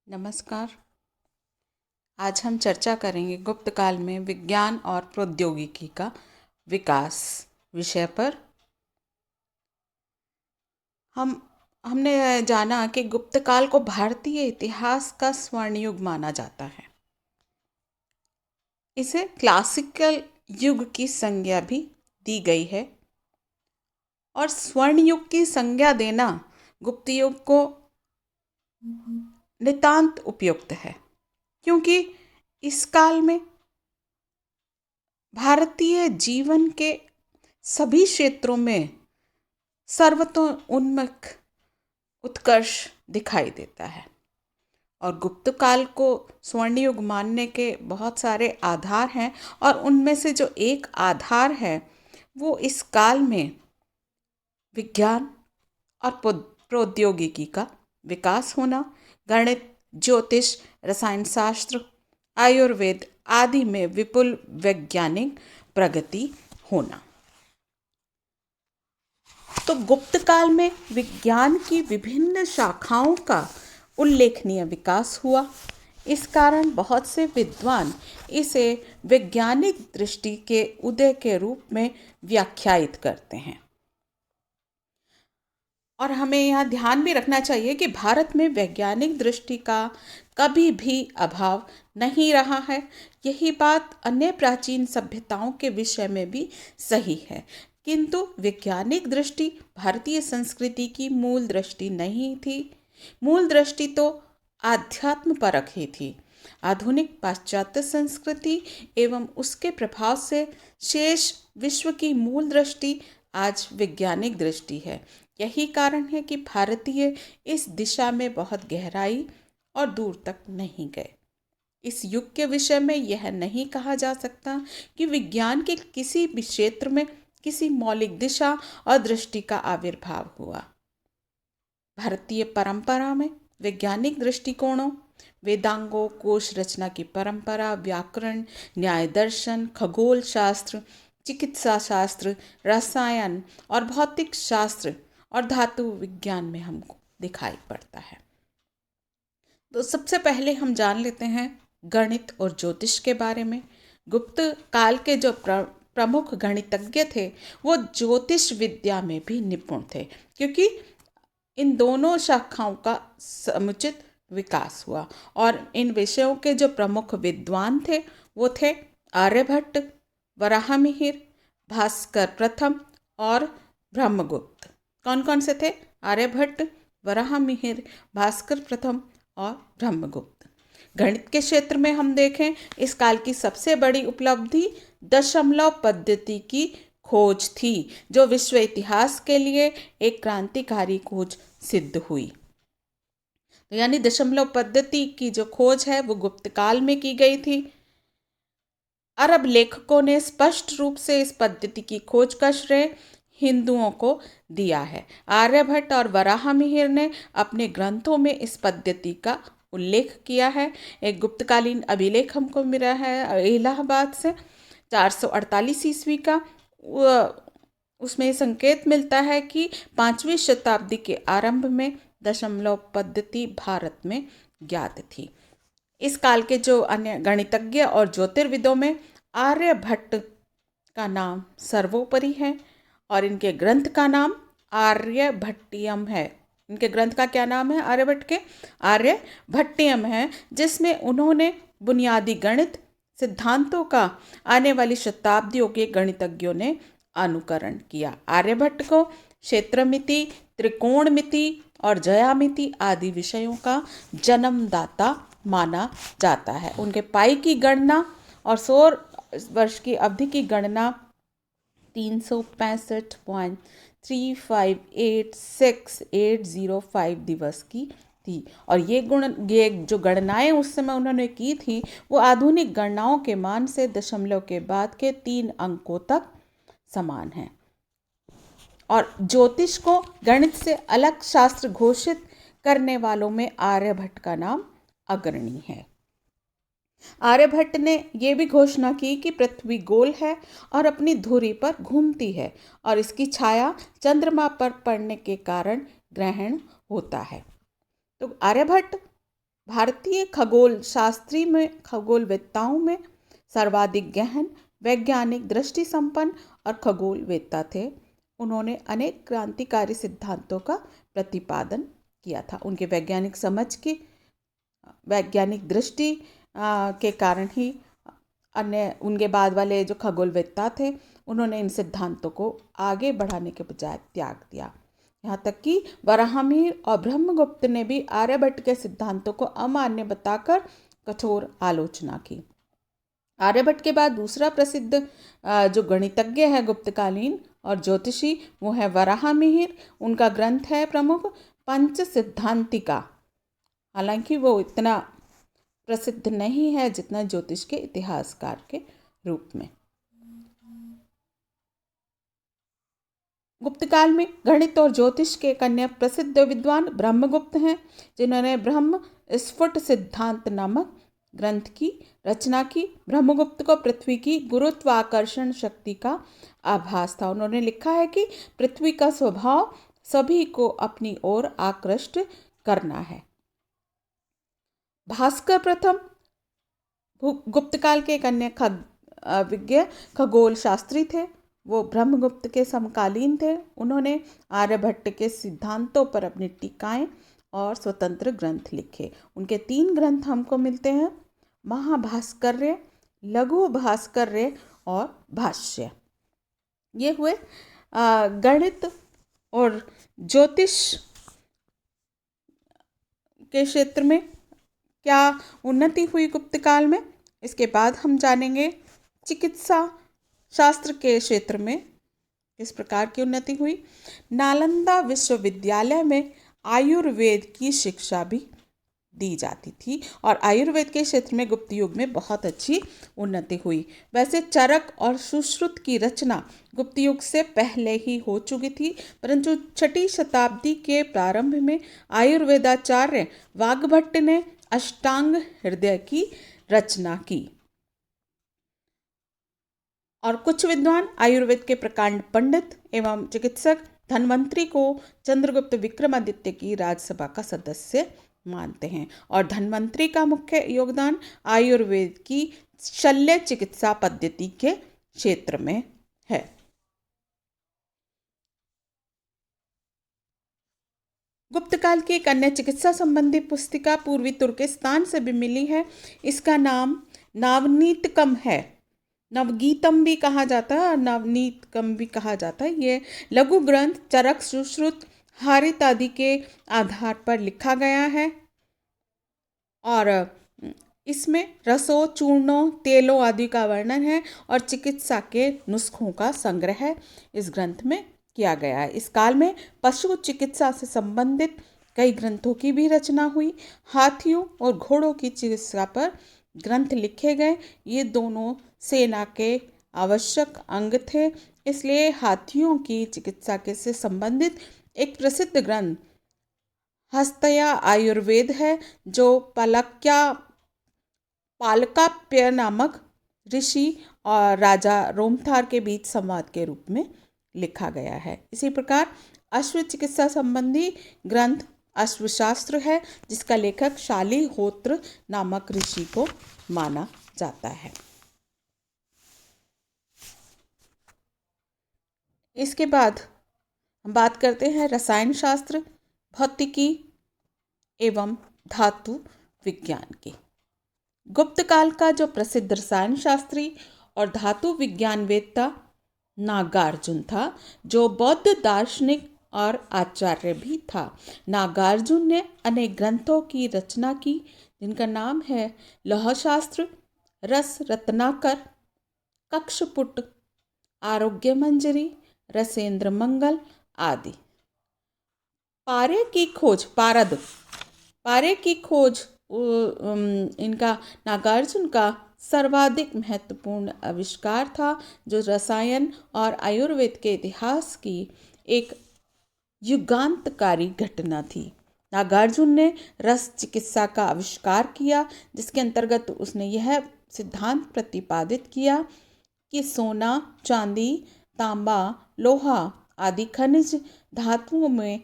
नमस्कार। आज हम चर्चा करेंगे गुप्त काल में विज्ञान और प्रौद्योगिकी का विकास विषय पर। हमने जाना कि गुप्त काल को भारतीय इतिहास का स्वर्ण युग माना जाता है। इसे क्लासिकल युग की संज्ञा भी दी गई है और स्वर्ण युग की संज्ञा देना गुप्त युग को नितांत उपयुक्त है, क्योंकि इस काल में भारतीय जीवन के सभी क्षेत्रों में सर्वतोन्मुख उत्कर्ष दिखाई देता है। और गुप्त काल को स्वर्ण युग मानने के बहुत सारे आधार हैं, और उनमें से जो एक आधार है वो इस काल में विज्ञान और प्रौद्योगिकी का विकास होना, गणित, ज्योतिष, रसायन शास्त्र, आयुर्वेद आदि में विपुल वैज्ञानिक प्रगति होना। तो गुप्त काल में विज्ञान की विभिन्न शाखाओं का उल्लेखनीय विकास हुआ। इस कारण बहुत से विद्वान इसे वैज्ञानिक दृष्टि के उदय के रूप में व्याख्यायित करते हैं। और हमें यहाँ ध्यान भी रखना चाहिए कि भारत में वैज्ञानिक दृष्टि का कभी भी अभाव नहीं रहा है। यही बात अन्य प्राचीन सभ्यताओं के विषय में भी सही है, किंतु वैज्ञानिक दृष्टि भारतीय संस्कृति की मूल दृष्टि नहीं थी। मूल दृष्टि तो आध्यात्म परक ही थी। आधुनिक पाश्चात्य संस्कृति एवं उसके प्रभाव से शेष विश्व की मूल दृष्टि आज वैज्ञानिक दृष्टि है। यही कारण है कि भारतीय इस दिशा में बहुत गहराई और दूर तक नहीं गए। इस युग के विषय में यह नहीं कहा जा सकता कि विज्ञान के किसी भी क्षेत्र में किसी मौलिक दिशा और दृष्टि का आविर्भाव हुआ। भारतीय परंपरा में वैज्ञानिक दृष्टिकोणों, वेदांगों, कोश रचना की परंपरा, व्याकरण, न्याय दर्शन, खगोल शास्त्र, चिकित्सा शास्त्र, रसायन और भौतिक शास्त्र और धातु विज्ञान में हमको दिखाई पड़ता है। तो सबसे पहले हम जान लेते हैं गणित और ज्योतिष के बारे में। गुप्त काल के जो प्रमुख गणितज्ञ थे वो ज्योतिष विद्या में भी निपुण थे, क्योंकि इन दोनों शाखाओं का समुचित विकास हुआ। और इन विषयों के जो प्रमुख विद्वान थे वो थे आर्यभट्ट, वराहमिहिर, भास्कर प्रथम और ब्रह्मगुप्त। कौन कौन से थे? आर्यभट्ट, वराहमिहिर, भास्कर प्रथम और ब्रह्मगुप्त। गणित के क्षेत्र में हम देखें, इस काल की सबसे बड़ी उपलब्धि दशमलव पद्धति की खोज थी, जो विश्व इतिहास के लिए एक क्रांतिकारी खोज सिद्ध हुई। तो यानी दशमलव पद्धति की जो खोज है वो गुप्त काल में की गई थी। अरब लेखकों ने स्पष्ट रूप से इस पद्धति की खोज का श्रेय हिंदुओं को दिया है। आर्यभट्ट और वराहमिहिर ने अपने ग्रंथों में इस पद्धति का उल्लेख किया है। एक गुप्तकालीन अभिलेख हमको मिला है इलाहाबाद से 448 ईस्वी का। उसमें संकेत मिलता है कि 5वीं शताब्दी के आरंभ में दशमलव पद्धति भारत में ज्ञात थी। इस काल के जो अन्य गणितज्ञ और ज्योतिर्विदों में आर्यभट्ट का नाम सर्वोपरि है और इनके ग्रंथ का नाम आर्यभट्टियम है। इनके ग्रंथ का क्या नाम है? आर्यभट्ट के आर्यभट्टियम है, जिसमें उन्होंने बुनियादी गणित सिद्धांतों का आने वाली शताब्दियों के गणितज्ञों ने अनुकरण किया। आर्यभट्ट को क्षेत्रमिति, त्रिकोणमिति और ज्यामिति आदि विषयों का जन्मदाता माना जाता है। उनके पाई की गणना और सौर वर्ष की अवधि की गणना 365.3586805 दिवस की थी। और ये जो गणनाएं उस समय उन्होंने की थी वो आधुनिक गणनाओं के मान से दशमलव के बाद के 3 अंकों तक समान है। और ज्योतिष को गणित से अलग शास्त्र घोषित करने वालों में आर्यभट्ट का नाम अग्रणी है। आर्यभट्ट ने यह भी घोषणा की कि पृथ्वी गोल है और अपनी धुरी पर घूमती है और इसकी छाया चंद्रमा पर पड़ने के कारण ग्रहण होता है। तो आर्यभट्ट भारतीय खगोल शास्त्री में खगोलवेत्ताओं में सर्वाधिक गहन वैज्ञानिक दृष्टि संपन्न और खगोलवेत्ता थे। उन्होंने अनेक क्रांतिकारी सिद्धांतों का प्रतिपादन किया था। उनके वैज्ञानिक समझ की वैज्ञानिक दृष्टि के कारण ही अन्य उनके बाद वाले जो खगोलवेत्ता थे उन्होंने इन सिद्धांतों को आगे बढ़ाने के बजाय त्याग दिया। यहाँ तक कि वराहमिहिर और ब्रह्मगुप्त ने भी आर्यभट्ट के सिद्धांतों को अमान्य बताकर कठोर आलोचना की। आर्यभट्ट के बाद दूसरा प्रसिद्ध जो गणितज्ञ है गुप्तकालीन और ज्योतिषी वो है वराहमिहिर। उनका ग्रंथ है प्रमुख पंच सिद्धांतिका। हालांकि वो इतना प्रसिद्ध नहीं है जितना ज्योतिष के इतिहासकार के रूप में। गुप्तकाल में गणित और ज्योतिष के अन्य प्रसिद्ध विद्वान ब्रह्मगुप्त हैं, जिन्होंने ब्रह्म स्फुट सिद्धांत नामक ग्रंथ की रचना की। ब्रह्मगुप्त को पृथ्वी की गुरुत्वाकर्षण शक्ति का आभास था। उन्होंने लिखा है कि पृथ्वी का स्वभाव सभी को अपनी ओर आकृष्ट करना है। भास्कर प्रथम गुप्तकाल के एक अन्य विज्ञ खगोल शास्त्री थे। वो ब्रह्मगुप्त के समकालीन थे। उन्होंने आर्यभट्ट के सिद्धांतों पर अपनी टीकाएं और स्वतंत्र ग्रंथ लिखे। उनके 3 ग्रंथ हमको मिलते हैं, महाभास्कर्य, लघु भास्कर्य और भाष्य। ये हुए गणित और ज्योतिष के क्षेत्र में क्या उन्नति हुई गुप्तकाल में। इसके बाद हम जानेंगे चिकित्सा शास्त्र के क्षेत्र में किस प्रकार की उन्नति हुई। नालंदा विश्वविद्यालय में आयुर्वेद की शिक्षा भी दी जाती थी और आयुर्वेद के क्षेत्र में गुप्त युग में बहुत अच्छी उन्नति हुई। वैसे चरक और सुश्रुत की रचना गुप्त युग से पहले ही हो चुकी थी, परंतु 6वीं शताब्दी के प्रारंभ में आयुर्वेदाचार्य वाग्भट्ट ने अष्टांग हृदय की रचना की और कुछ विद्वान आयुर्वेद के प्रकांड पंडित एवं चिकित्सक धन्वंतरी को चंद्रगुप्त विक्रमादित्य की राज्यसभा का सदस्य मानते हैं और धन्वंतरी का मुख्य योगदान आयुर्वेद की शल्य चिकित्सा पद्धति के क्षेत्र में है। गुप्तकाल की एक अन्य चिकित्सा संबंधी पुस्तिका पूर्वी तुर्किस्तान से भी मिली है। इसका नाम नवनीतकम है। नवगीतम भी कहा जाता है और नवनीतकम भी कहा जाता है। ये लघु ग्रंथ चरक सुश्रुत हारित आदि के आधार पर लिखा गया है और इसमें रसों चूर्णों तेलों आदि का वर्णन है और चिकित्सा के नुस्खों का संग्रह इस ग्रंथ में किया गया है। इस काल में पशु चिकित्सा से संबंधित कई ग्रंथों की भी रचना हुई। हाथियों और घोड़ों की चिकित्सा पर ग्रंथ लिखे गए। ये दोनों सेना के आवश्यक अंग थे, इसलिए हाथियों की चिकित्सा के से संबंधित एक प्रसिद्ध ग्रंथ हस्तया आयुर्वेद है, जो पालकाप्य नामक ऋषि और राजा रोमथार के बीच संवाद के रूप में लिखा गया है। इसी प्रकार अश्व चिकित्सा संबंधी ग्रंथ अश्वशास्त्र है, जिसका लेखक शालिहोत्र नामक ऋषि को माना जाता है। इसके बाद हम बात करते हैं रसायन शास्त्र, भौतिकी एवं धातु विज्ञान की। गुप्त काल का जो प्रसिद्ध रसायन शास्त्री और धातु विज्ञानवेत्ता नागार्जुन था, जो बौद्ध दार्शनिक और आचार्य भी था। नागार्जुन ने अनेक ग्रंथों की रचना की, जिनका नाम है लौह शास्त्र, रस रत्नाकर, कक्षपुट, आरोग्य मंजरी, रसेंद्र मंगल आदि। पारे की खोज इनका नागार्जुन का सर्वाधिक महत्वपूर्ण आविष्कार था, जो रसायन और आयुर्वेद के इतिहास की एक युगांतकारी घटना थी। नागार्जुन ने रस चिकित्सा का आविष्कार किया, जिसके अंतर्गत उसने यह सिद्धांत प्रतिपादित किया कि सोना, चांदी, तांबा, लोहा आदि खनिज धातुओं में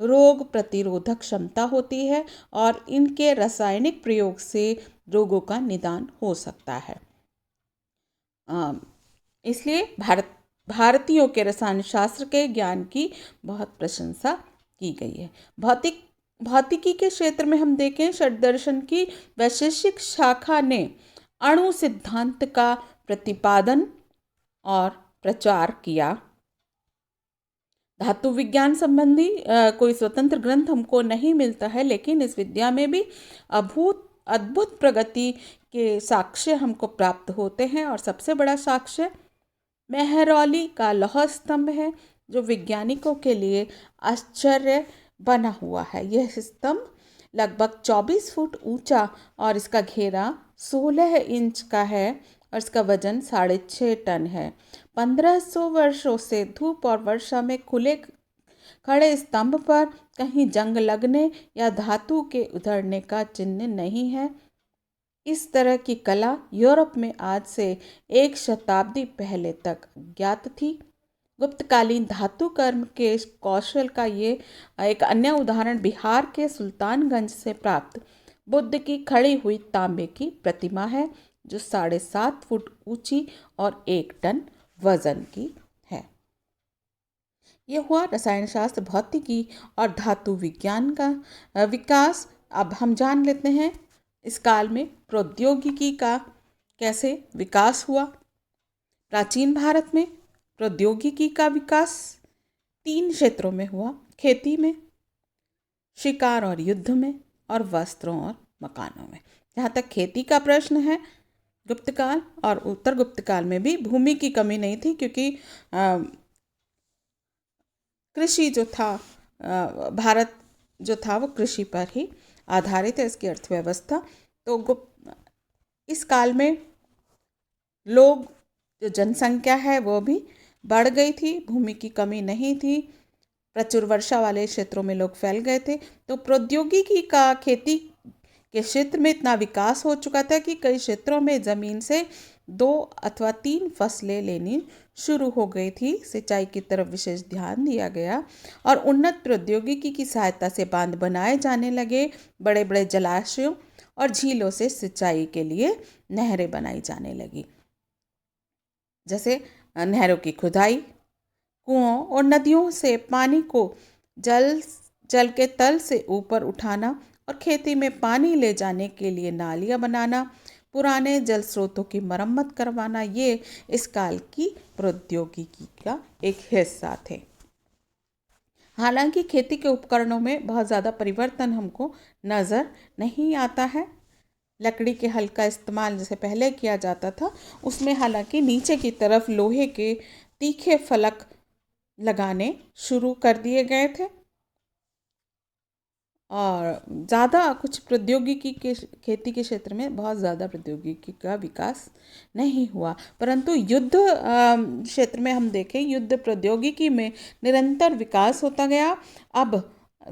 रोग प्रतिरोधक क्षमता होती है और इनके रासायनिक प्रयोग से रोगों का निदान हो सकता है। इसलिए भारतीयों के रसायन शास्त्र के ज्ञान की बहुत प्रशंसा की गई है। भौतिकी के क्षेत्र में हम देखें, षड्दर्शन की वैशेषिक शाखा ने अणु सिद्धांत का प्रतिपादन और प्रचार किया। धातु विज्ञान संबंधी कोई स्वतंत्र ग्रंथ हमको नहीं मिलता है, लेकिन इस विद्या में भी अद्भुत प्रगति के साक्ष्य हमको प्राप्त होते हैं। और सबसे बड़ा साक्ष्य मेहरौली का लौह स्तंभ है, जो वैज्ञानिकों के लिए आश्चर्य बना हुआ है। यह स्तंभ लगभग 24 फुट ऊंचा और इसका घेरा 16 इंच का है और इसका वजन 6.5 टन है। 1500 वर्षों से धूप और वर्षा में खुले खड़े स्तंभ पर कहीं जंग लगने या धातु के उधड़ने का चिन्ह नहीं है। इस तरह की कला यूरोप में आज से 1 शताब्दी पहले तक ज्ञात थी। गुप्तकालीन धातु कर्म के कौशल का ये एक अन्य उदाहरण बिहार के सुल्तानगंज से प्राप्त बुद्ध की खड़ी हुई तांबे की प्रतिमा है, जो 7.5 फुट ऊंची और 1 टन वजन की है। ये हुआ रसायन शास्त्र, भौतिकी और धातु विज्ञान का विकास। अब हम जान लेते हैं इस काल में प्रौद्योगिकी का कैसे विकास हुआ। प्राचीन भारत में प्रौद्योगिकी का विकास 3 क्षेत्रों में हुआ: खेती में, शिकार और युद्ध में, और वस्त्रों और मकानों में। जहाँ तक खेती का प्रश्न है, गुप्तकाल और उत्तर गुप्तकाल में भी भूमि की कमी नहीं थी, क्योंकि कृषि जो था, भारत जो था वो कृषि पर ही आधारित है, इसकी अर्थव्यवस्था। तो इस काल में लोग, जो जनसंख्या है वो भी बढ़ गई थी, भूमि की कमी नहीं थी, प्रचुर वर्षा वाले क्षेत्रों में लोग फैल गए थे। तो प्रौद्योगिकी का खेती के क्षेत्र में इतना विकास हो चुका था कि कई क्षेत्रों में ज़मीन से 2 अथवा 3 फसलें लेनी शुरू हो गई थी। सिंचाई की तरफ विशेष ध्यान दिया गया और उन्नत प्रौद्योगिकी की सहायता से बांध बनाए जाने लगे। बड़े बड़े जलाशयों और झीलों से सिंचाई के लिए नहरें बनाई जाने लगी, जैसे नहरों की खुदाई, कुओं और नदियों से पानी को जल के तल से ऊपर उठाना और खेती में पानी ले जाने के लिए नालियां बनाना, पुराने जल स्रोतों की मरम्मत करवाना, ये इस काल की प्रौद्योगिकी का एक हिस्सा थे। हालांकि खेती के उपकरणों में बहुत ज़्यादा परिवर्तन हमको नज़र नहीं आता है। लकड़ी के हल का इस्तेमाल जैसे पहले किया जाता था, उसमें हालांकि नीचे की तरफ लोहे के तीखे फलक लगाने शुरू कर दिए गए थे और ज़्यादा कुछ प्रौद्योगिकी के खेती के क्षेत्र में बहुत ज़्यादा प्रौद्योगिकी का विकास नहीं हुआ। परंतु युद्ध क्षेत्र में हम देखें, युद्ध प्रौद्योगिकी में निरंतर विकास होता गया। अब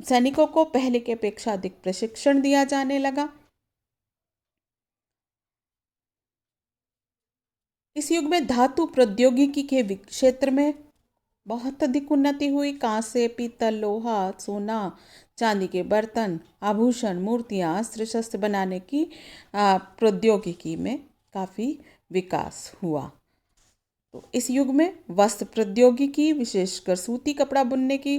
सैनिकों को पहले की अपेक्षा अधिक प्रशिक्षण दिया जाने लगा। इस युग में धातु प्रौद्योगिकी के क्षेत्र में बहुत अधिक उन्नति हुई। कांसे, पीतल, लोहा, सोना, चांदी के बर्तन, आभूषण, मूर्तियाँ, अस्त्र शस्त्र बनाने की प्रौद्योगिकी में काफ़ी विकास हुआ। तो इस युग में वस्त्र प्रौद्योगिकी, विशेषकर सूती कपड़ा बुनने की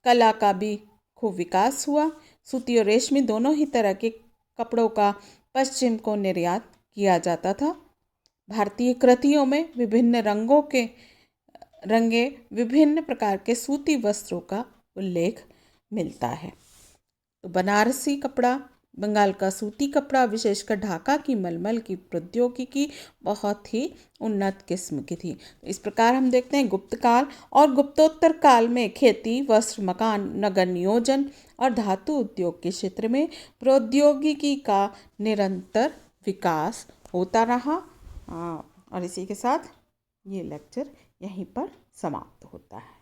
कला का भी खूब विकास हुआ। सूती और रेशमी दोनों ही तरह के कपड़ों का पश्चिम को निर्यात किया जाता था। भारतीय कृतियों में विभिन्न प्रकार के सूती वस्त्रों का उल्लेख मिलता है। तो बनारसी कपड़ा, बंगाल का सूती कपड़ा, विशेषकर ढाका की मलमल की प्रौद्योगिकी बहुत ही उन्नत किस्म की थी। इस प्रकार हम देखते हैं गुप्तकाल और गुप्तोत्तर काल में खेती, वस्त्र, मकान, नगर नियोजन और धातु उद्योग के क्षेत्र में प्रौद्योगिकी का निरंतर विकास होता रहा। और इसी के साथ ये लेक्चर यहीं पर समाप्त होता है।